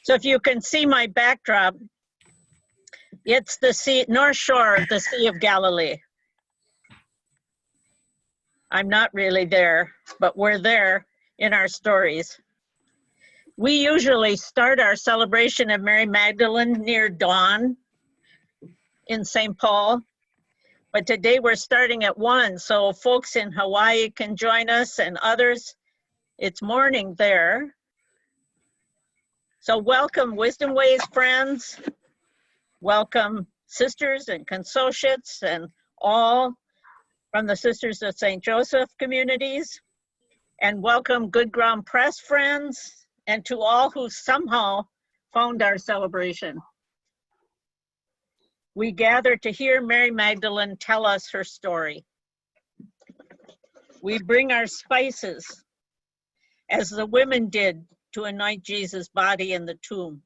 So if you can see my backdrop, it's the North Shore of the Sea of Galilee. I'm not really there, but we're there in our stories. We usually start our celebration of Mary Magdalene near dawn in St. Paul, but today we're starting at 1, so folks in Hawaii can join us and others. It's morning there. So welcome Wisdom Ways friends, welcome sisters and consociates and all from the Sisters of St. Joseph communities, and welcome Good Ground Press friends, and to all who somehow found our celebration. We gather to hear Mary Magdalene tell us her story. We bring our spices, as the women did to anoint Jesus' body in the tomb.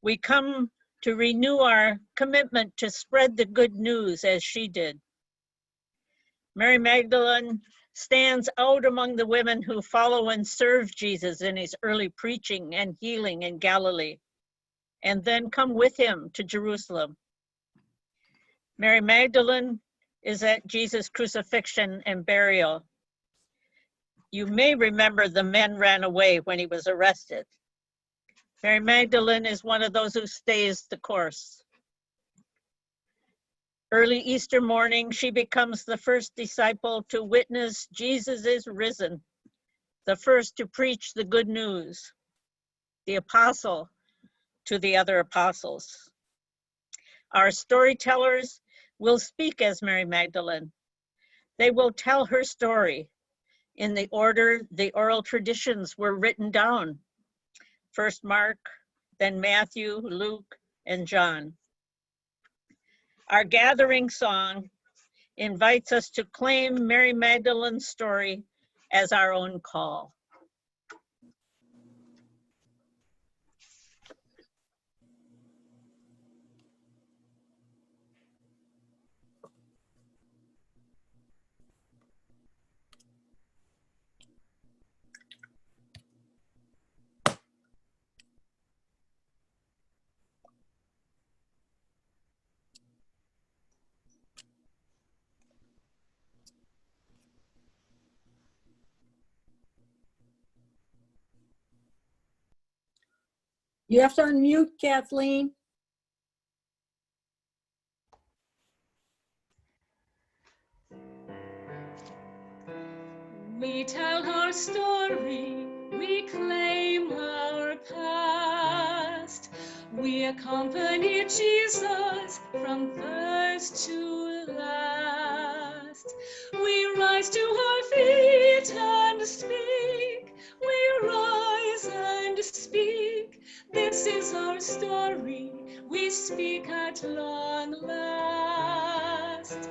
We come to renew our commitment to spread the good news as she did. Mary Magdalene stands out among the women who follow and serve Jesus in his early preaching and healing in Galilee, and then come with him to Jerusalem. Mary Magdalene is at Jesus' crucifixion and burial. You may remember the men ran away when he was arrested. Mary Magdalene is one of those who stays the course. Early Easter morning, she becomes the first disciple to witness Jesus is risen, the first to preach the good news, the apostle to the other apostles. Our storytellers will speak as Mary Magdalene. They will tell her story in the order the oral traditions were written down. First Mark, then Matthew, Luke, and John. Our gathering song invites us to claim Mary Magdalene's story as our own call. You have to unmute, Kathleen. We tell our story, we claim our past. We accompany Jesus from first to last. We rise to our feet and speak. We rise and speak. This is our story. We speak at long last.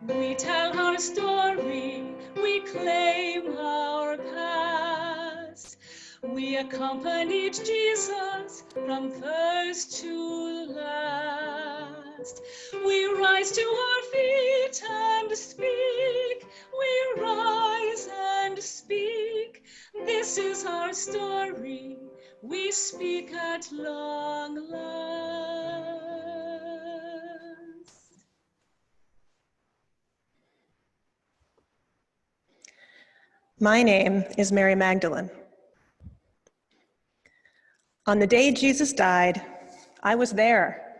We tell our story. We claim our past. We accompanied Jesus from first to last. We rise to our feet and speak. We rise and speak. This is our story. We speak at long last. My name is Mary Magdalene. On the day Jesus died, I was there,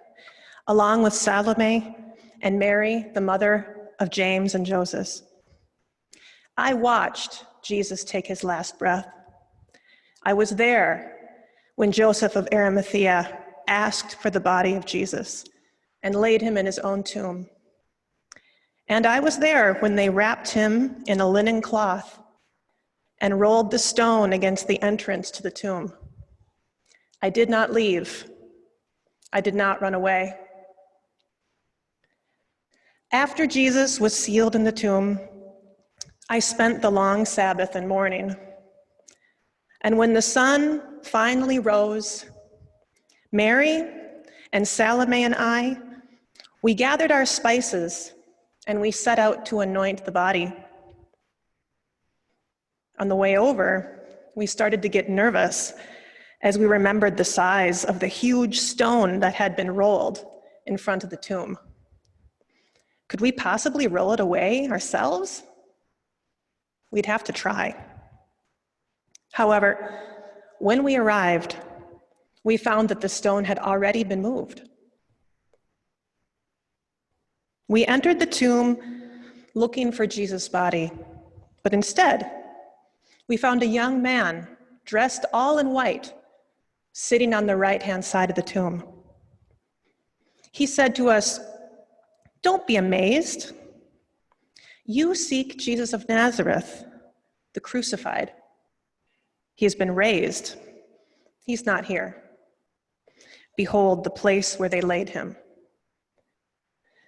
along with Salome and Mary, the mother of James and Joseph. I watched Jesus take his last breath. I was there when Joseph of Arimathea asked for the body of Jesus and laid him in his own tomb. And I was there when they wrapped him in a linen cloth and rolled the stone against the entrance to the tomb. I did not leave. I did not run away. After Jesus was sealed in the tomb, I spent the long Sabbath and mourning. And when the sun finally rose, Mary and Salome and I, we gathered our spices and we set out to anoint the body. On the way over, we started to get nervous as we remembered the size of the huge stone that had been rolled in front of the tomb. Could we possibly roll it away ourselves? We'd have to try. However, when we arrived, we found that the stone had already been moved. We entered the tomb looking for Jesus' body, but instead, we found a young man dressed all in white, sitting on the right-hand side of the tomb. He said to us, "Don't be amazed. You seek Jesus of Nazareth, the crucified. He has been raised. He's not here. Behold the place where they laid him.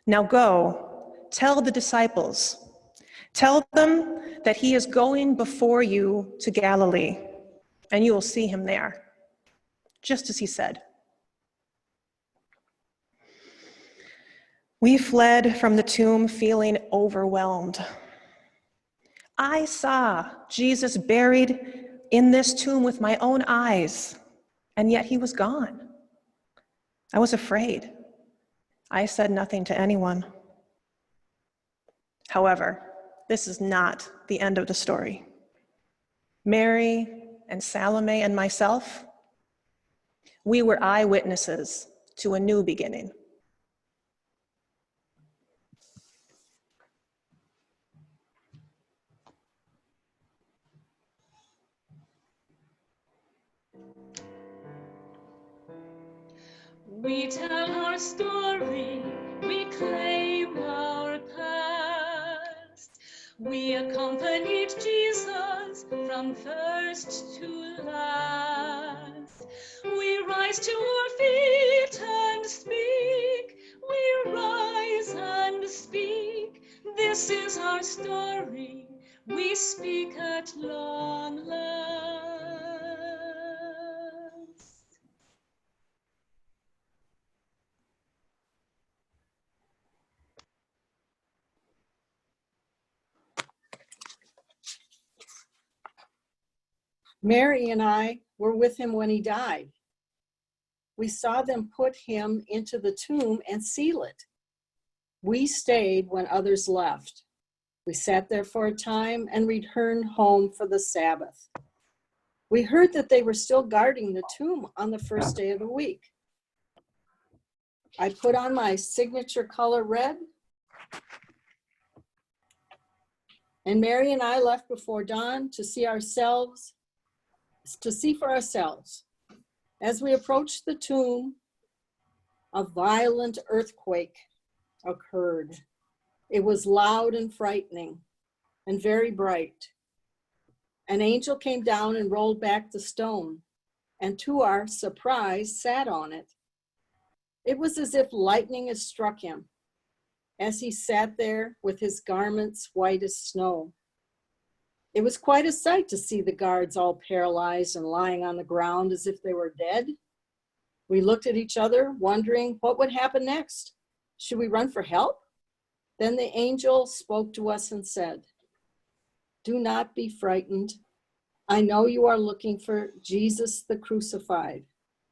Now go, tell the disciples, tell them that he is going before you to Galilee, and you will see him there, just as he said." We fled from the tomb feeling overwhelmed. I saw Jesus buried in this tomb with my own eyes, and yet he was gone. I was afraid. I said nothing to anyone. However, this is not the end of the story. Mary and Salome and myself, we were eyewitnesses to a new beginning. We tell our story, we claim our past. We accompanied Jesus from first to last. We rise to our feet and speak. We rise and speak. This is our story. We speak at long last. Mary and I were with him when he died. We saw them put him into the tomb and seal it. We stayed when others left. We sat there for a time and returned home for the Sabbath. We heard that they were still guarding the tomb on the first day of the week. I put on my signature color red, and Mary and I left before dawn to see for ourselves. As we approached the tomb, a violent earthquake occurred. It was loud and frightening and very bright. An angel came down and rolled back the stone, and to our surprise, sat on it. It was as if lightning had struck him as he sat there with his garments white as snow. It was quite a sight to see the guards all paralyzed and lying on the ground as if they were dead. We looked at each other, wondering what would happen next. Should we run for help? Then the angel spoke to us and said, "Do not be frightened. I know you are looking for Jesus the crucified,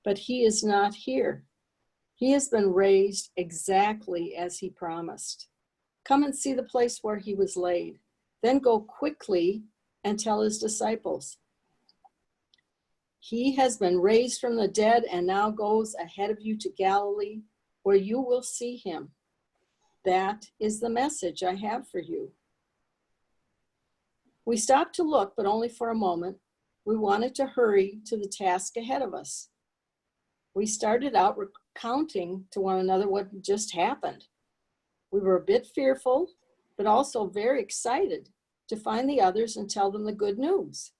but he is not here. He has been raised exactly as he promised. Come and see the place where he was laid. Then go quickly and tell his disciples. He has been raised from the dead and now goes ahead of you to Galilee, where you will see him. That is the message I have for you." We stopped to look, but only for a moment. We wanted to hurry to the task ahead of us. We started out recounting to one another what just happened. We were a bit fearful, but also very excited to find the others and tell them the good news.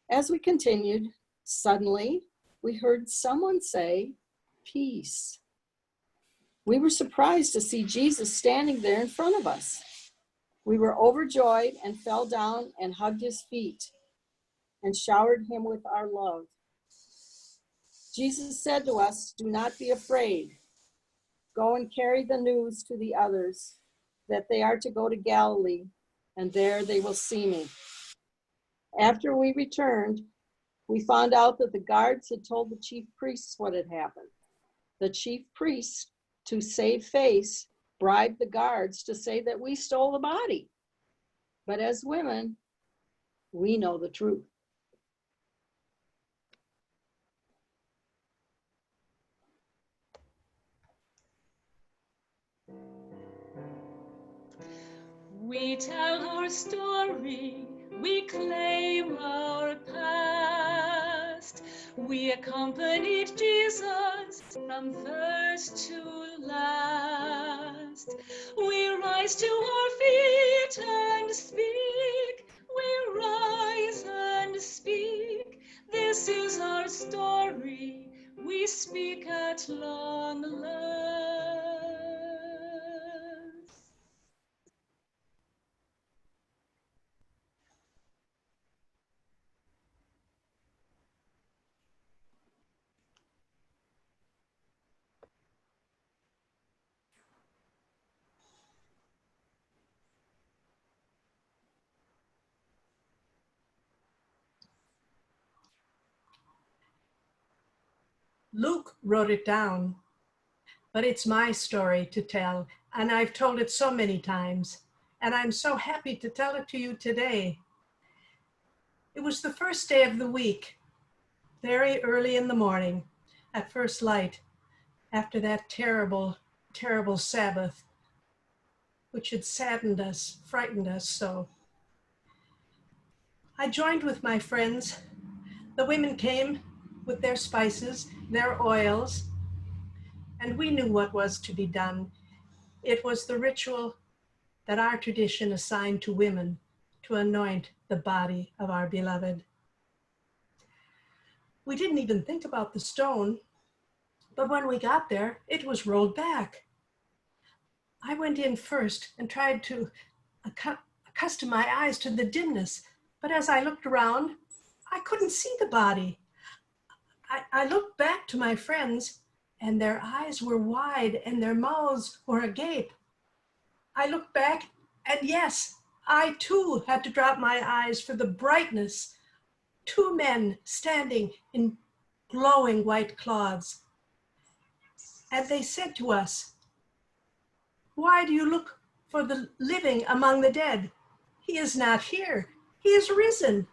As we continued, suddenly we heard someone say, "Peace." We were surprised to see Jesus standing there in front of us. We were overjoyed and fell down and hugged his feet and showered him with our love. Jesus said to us, "Do not be afraid. Go and carry the news to the others that they are to go to Galilee, and there they will see me." After we returned, We found out that the guards had told the chief priests what had happened. The chief priests, to save face, bribed the guards to say that we stole the body. But as women, we know the truth. We tell our story, we claim our past. We accompanied Jesus from first to last. We rise to our feet and speak. We rise and speak. This is our story. We speak at long last. Luke wrote it down, but it's my story to tell, and I've told it so many times, and I'm so happy to tell it to you today. It was the first day of the week, very early in the morning, at first light, after that terrible, terrible Sabbath, which had saddened us, frightened us so. I joined with my friends. The women came with their spices, their oils, and we knew what was to be done. It was the ritual that our tradition assigned to women to anoint the body of our beloved. We didn't even think about the stone, but when we got there, it was rolled back. I went in first and tried to accustom my eyes to the dimness, but as I looked around, I couldn't see the body. I looked back to my friends, and their eyes were wide and their mouths were agape. I looked back, and yes, I too had to drop my eyes for the brightness. 2 men standing in glowing white cloths. And they said to us, "Why do you look for the living among the dead? He is not here. He is risen.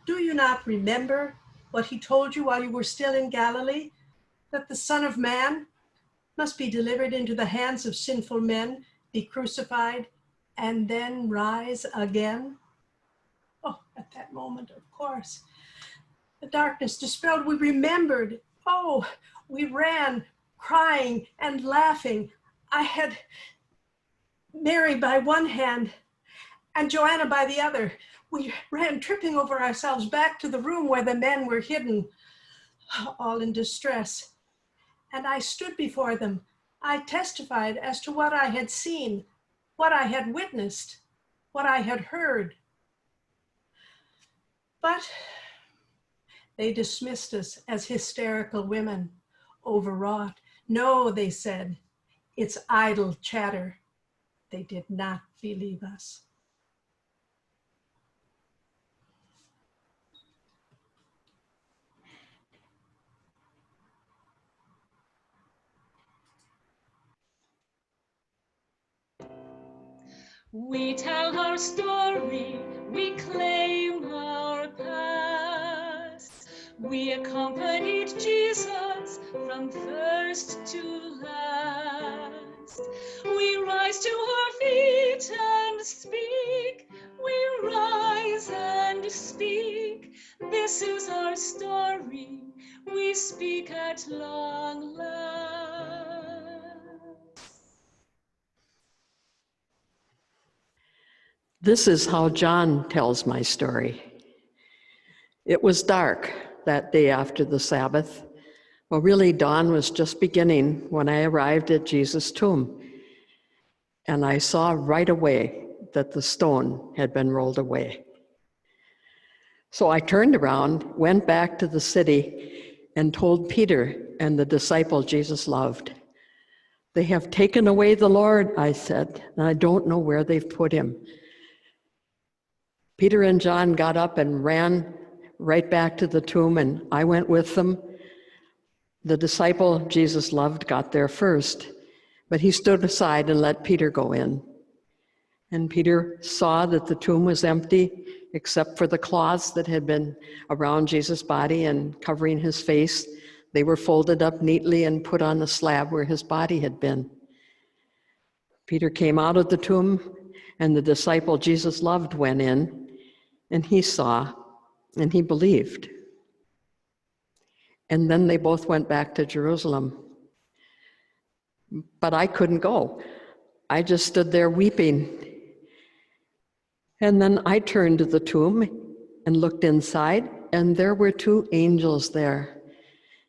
Do you not remember what he told you while you were still in Galilee? That the Son of Man must be delivered into the hands of sinful men, be crucified, and then rise again?" Oh, at that moment, of course, the darkness dispelled. We remembered. Oh, we ran, crying and laughing. I had Mary by one hand and Joanna by the other. We ran tripping over ourselves back to the room where the men were hidden, all in distress. And I stood before them. I testified as to what I had seen, what I had witnessed, what I had heard. But they dismissed us as hysterical women, overwrought. No, they said, it's idle chatter. They did not believe us. We tell our story, we claim our past. We accompanied Jesus from first to last. We rise to our feet and speak. We rise and speak. This is our story. We speak at long last. This is how John tells my story. It was dark that day after the Sabbath. Well, really, dawn was just beginning when I arrived at Jesus' tomb. And I saw right away that the stone had been rolled away. So I turned around, went back to the city, and told Peter and the disciple Jesus loved. "They have taken away the Lord," I said, "and I don't know where they've put him." Peter and John got up and ran right back to the tomb, and I went with them. The disciple Jesus loved got there first, but he stood aside and let Peter go in. And Peter saw that the tomb was empty, except for the cloths that had been around Jesus' body and covering his face. They were folded up neatly and put on the slab where his body had been. Peter came out of the tomb, and the disciple Jesus loved went in, and he saw, and he believed. And then they both went back to Jerusalem. But I couldn't go. I just stood there weeping. And then I turned to the tomb and looked inside, and there were two angels there.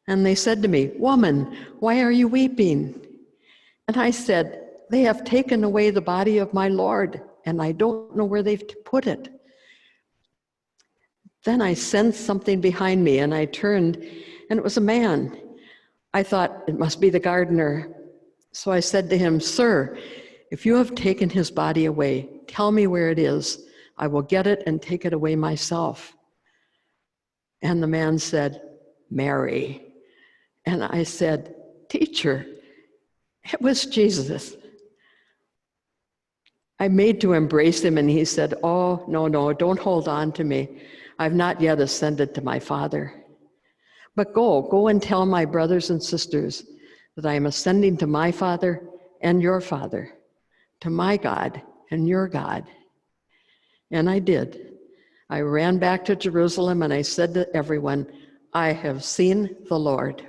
And they said to me, "Woman, why are you weeping?" And I said, "They have taken away the body of my Lord, and I don't know where they've put it." Then I sensed something behind me, and I turned, and it was a man. I thought, it must be the gardener. So I said to him, "Sir, if you have taken his body away, tell me where it is. I will get it and take it away myself." And the man said, "Mary." And I said, "Teacher, it was Jesus." I made to embrace him, and he said, "Oh, no, don't hold on to me. I've not yet ascended to my Father. But go and tell my brothers and sisters that I am ascending to my Father and your Father, to my God and your God." And I did. I ran back to Jerusalem and I said to everyone, "I have seen the Lord."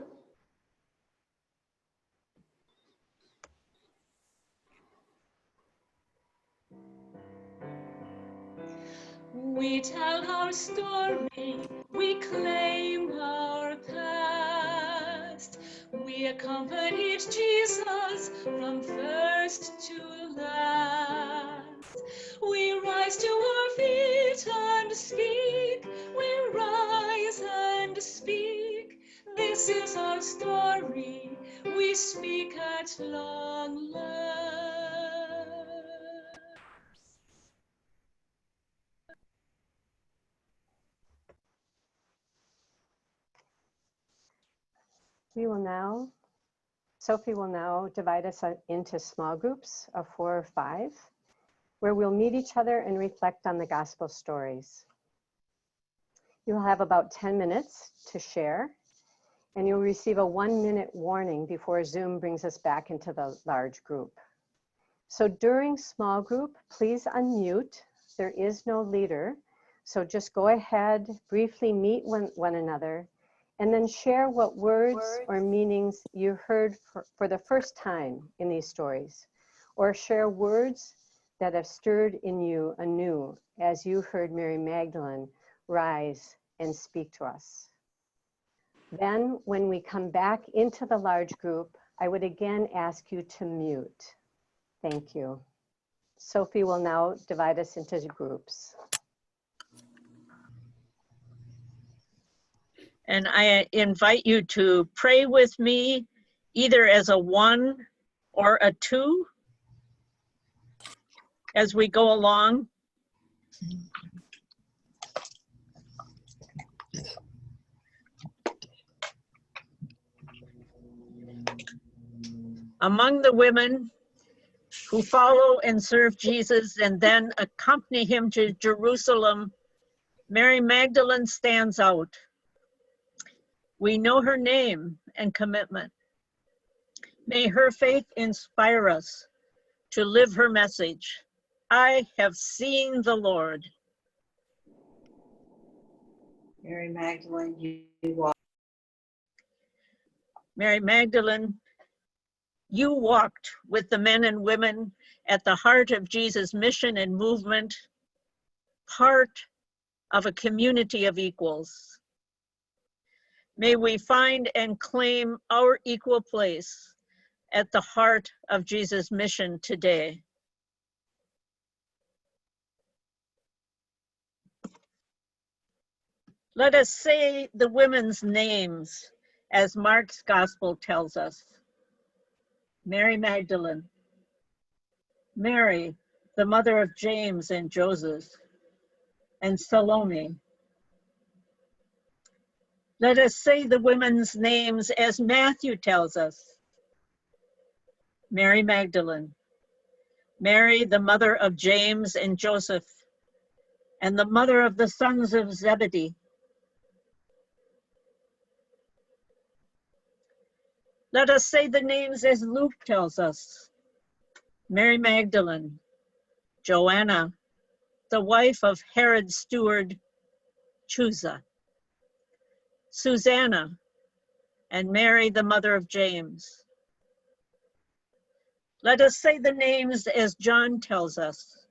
We tell our story, we claim our past. We accompanied Jesus from first to last. We rise to our feet and speak, we rise and speak. This is our story, we speak at long last. Sophie will now divide us into small groups of 4 or 5, where we'll meet each other and reflect on the gospel stories. You'll have about 10 minutes to share, and you'll receive a 1-minute warning before Zoom brings us back into the large group. So during small group, please unmute. There is no leader, so just go ahead, briefly meet one another, and then share what words or meanings you heard for the first time in these stories, or share words that have stirred in you anew as you heard Mary Magdalene rise and speak to us. Then when we come back into the large group, I would again ask you to mute. Thank you. Sophie will now divide us into groups. And I invite you to pray with me either as a 1 or a 2 as we go along. Among the women who follow and serve Jesus and then accompany him to Jerusalem, Mary Magdalene stands out. We know her name and commitment. May her faith inspire us to live her message. I have seen the Lord. Mary Magdalene, you walk. Mary Magdalene, you walked with the men and women at the heart of Jesus' mission and movement, part of a community of equals. May we find and claim our equal place at the heart of Jesus' mission today. Let us say the women's names as Mark's gospel tells us. Mary Magdalene, Mary, the mother of James and Joseph, and Salome. Let us say the women's names as Matthew tells us. Mary Magdalene, Mary, the mother of James and Joseph, and the mother of the sons of Zebedee. Let us say the names as Luke tells us. Mary Magdalene, Joanna, the wife of Herod's steward, Chusa, Susanna, and Mary, the mother of James. Let us say the names as John tells us.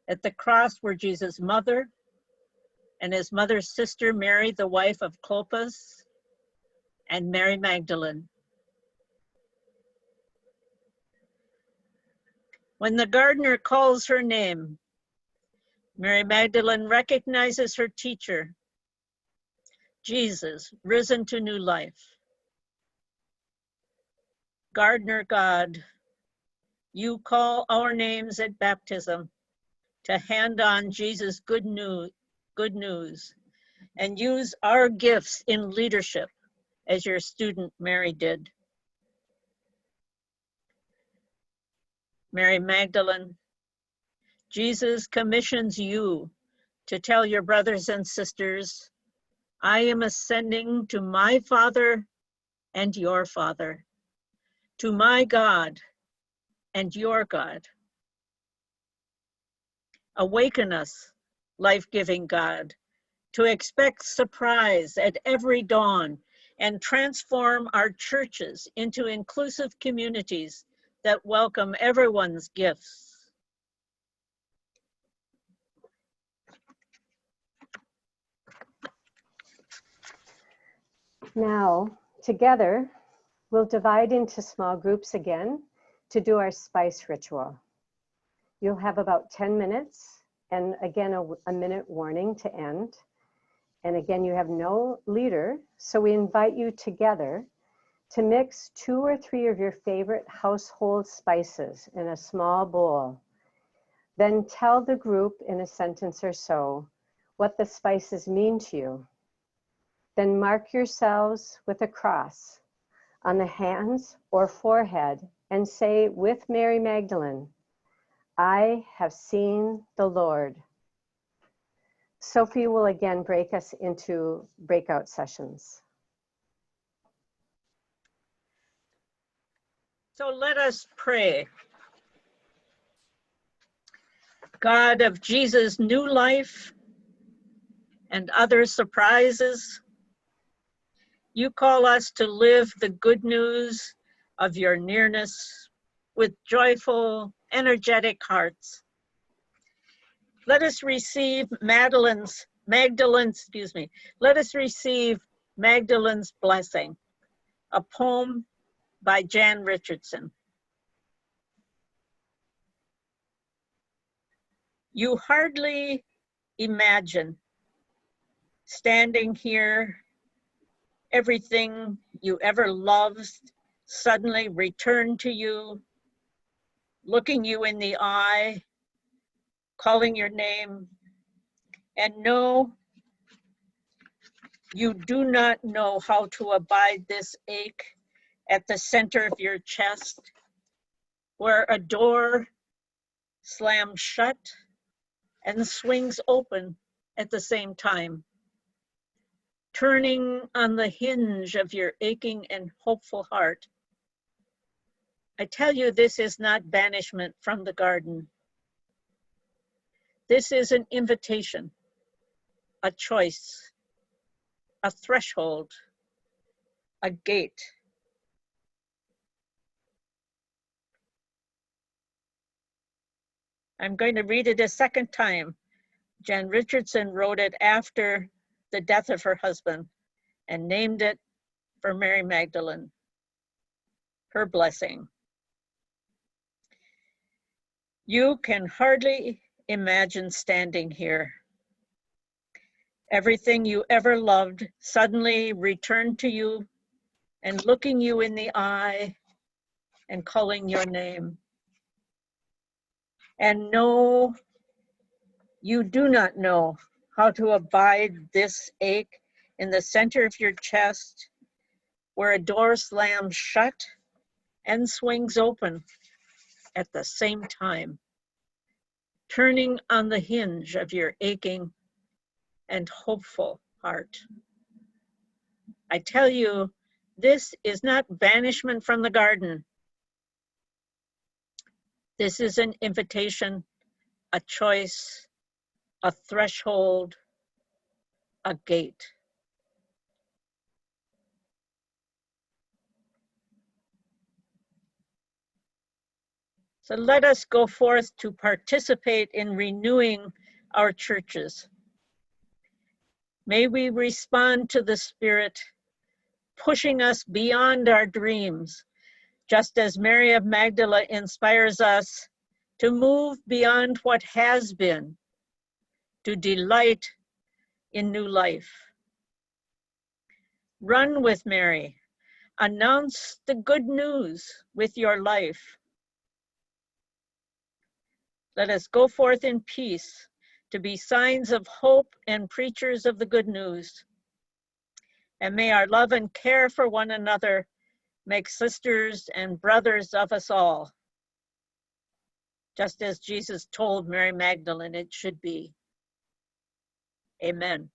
At the cross were Jesus' mother and his mother's sister, Mary, the wife of Clopas, and Mary Magdalene. When the gardener calls her name, Mary Magdalene recognizes her teacher, Jesus, risen to new life. Gardener God, you call our names at baptism to hand on Jesus' good news, and use our gifts in leadership as your student Mary did. Mary Magdalene, Jesus commissions you to tell your brothers and sisters, I am ascending to my Father and your Father, to my God and your God. Awaken us, life-giving God, to expect surprise at every dawn and transform our churches into inclusive communities that welcome everyone's gifts. Now, together, we'll divide into small groups again to do our spice ritual. You'll have about 10 minutes and again, a minute warning to end. And again, you have no leader, so we invite you together to mix 2 or 3 of your favorite household spices in a small bowl. Then tell the group in a sentence or so what the spices mean to you. Then mark yourselves with a cross on the hands or forehead and say with Mary Magdalene, I have seen the Lord. Sophie will again break us into breakout sessions. So let us pray. God of Jesus' new life and other surprises, you call us to live the good news of your nearness with joyful, energetic hearts. Let us receive Magdalene's blessing, a poem by Jan Richardson. You hardly imagine standing here, everything you ever loved suddenly returned to you, looking you in the eye, calling your name, and no, you do not know how to abide this ache at the center of your chest, where a door slams shut and swings open at the same time, turning on the hinge of your aching and hopeful heart. I tell you, this is not banishment from the garden. This is an invitation, a choice, a threshold, a gate. I'm going to read it a second time. Jan Richardson wrote it after the death of her husband and named it for Mary Magdalene, her blessing. You can hardly imagine standing here. Everything you ever loved suddenly returned to you and looking you in the eye and calling your name. And no, You do not know how to abide this ache in the center of your chest, where a door slams shut and swings open at the same time, turning on the hinge of your aching and hopeful heart. I tell you, this is not banishment from the garden. This is an invitation, a choice, a threshold, a gate. So let us go forth to participate in renewing our churches. May we respond to the Spirit, pushing us beyond our dreams, just as Mary of Magdala inspires us to move beyond what has been, to delight in new life. Run with Mary. Announce the good news with your life. Let us go forth in peace to be signs of hope and preachers of the good news. And may our love and care for one another make sisters and brothers of us all, just as Jesus told Mary Magdalene it should be. Amen.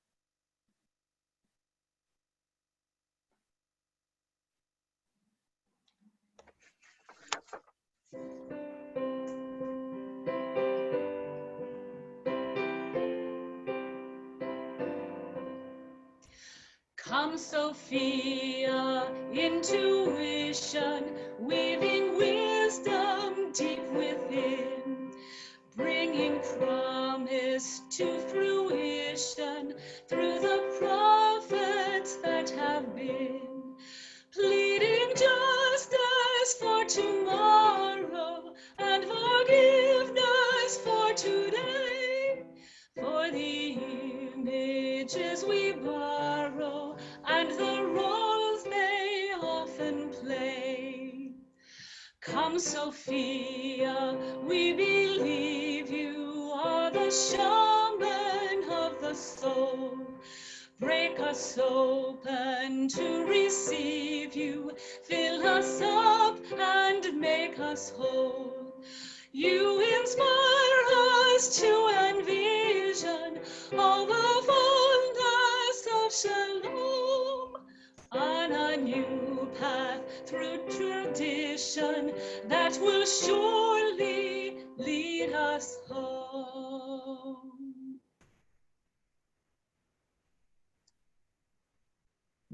Come, Sophia, intuition, weaving wisdom deep within, bringing promise to fruition through the prophets that have been, pleading justice for tomorrow and forgiveness for today, for the images we borrow and the roles they often play. Come, Sophia, we believe you are the shaman of the soul. Break us open to receive you, fill us up and make us whole. You inspire us to envision all the fullness of Shalom on a new path through tradition that will surely lead us home.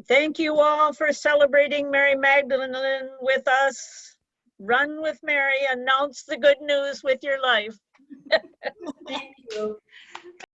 Thank you all for celebrating Mary Magdalene with us. Run with Mary, announce the good news with your life. Thank you.